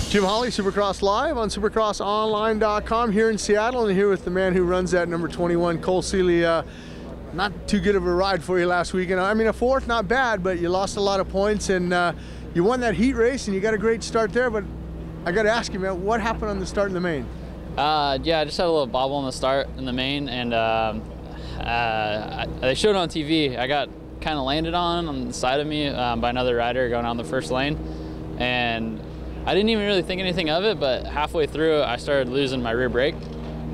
Jim Holley, Supercross Live on supercrossonline.com here in Seattle, and here with the man who runs that number 21, Cole Seeley. Not too good of a ride for you last weekend. I mean, a fourth, not bad, but you lost a lot of points, and you won that heat race, and you got a great start there. But I got to ask you, man, what happened on the start in the main? Yeah, I just had a little bobble in the start in the main, and they showed it on TV. I got kind of landed on the side of me by another rider going on the first lane, and I didn't even really think anything of it, but halfway through I started losing my rear brake,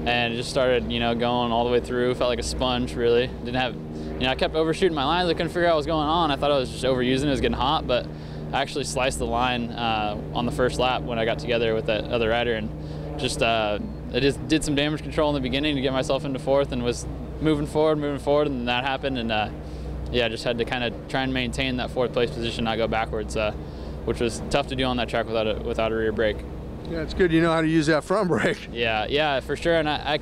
and it just started, going all the way through. Felt like a sponge, really. Didn't have, I kept overshooting my lines. I couldn't figure out what was going on. I thought I was just overusing it. It was getting hot, but I actually sliced the line on the first lap when I got together with that other rider, and I just did some damage control in the beginning to get myself into fourth, and was moving forward, and then that happened, and yeah, just had to kind of try and maintain that fourth place position, not go backwards, which was tough to do on that track without a rear brake. Yeah, it's good you know how to use that front brake. Yeah, for sure. And I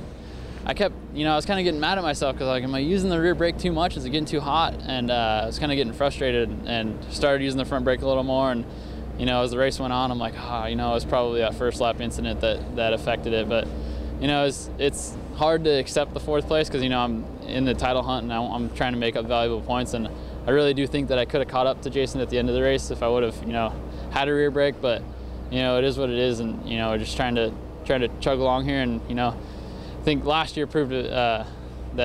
kept, I was kind of getting mad at myself because, like, am I using the rear brake too much? Is it getting too hot? And I was kind of getting frustrated and started using the front brake a little more. And, as the race went on, I'm like, it was probably that first lap incident that affected it. But, it's hard to accept the fourth place because, I'm in the title hunt and I'm trying to make up valuable points. And I really do think that I could have caught up to Jason at the end of the race if I would have, had a rear brake. But, it is what it is, and just trying to chug along here. And I think last year proved that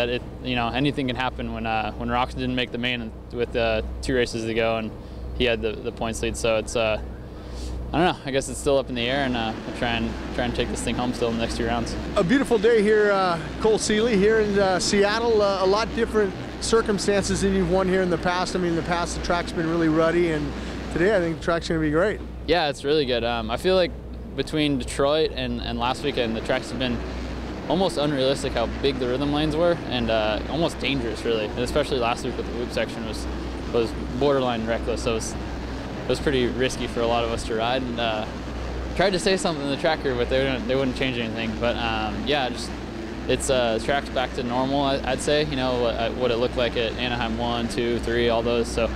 it anything can happen when Rox didn't make the main with 2 races to go, and he had the points lead. So it's I don't know. I guess it's still up in the air, and I'll try and take this thing home still in the next 2 rounds. A beautiful day here, Cole Seeley, here in Seattle. A lot different circumstances than you've won here in the past. I mean, in the past the track's been really ruddy, and today I think the track's going to be great. Yeah, it's really good. I feel like between Detroit and last weekend, the tracks have been almost unrealistic how big the rhythm lanes were, and almost dangerous, really. And especially last week with the loop section was borderline reckless. So it was pretty risky for a lot of us to ride. And tried to say something to the tracker, but they wouldn't change anything. But yeah, the track's back to normal, I'd say. What it looked like at Anaheim 1, 2, 3, all those. So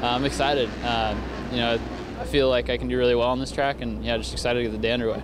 I'm excited. I feel like I can do really well on this track, and yeah, just excited to get the day underway.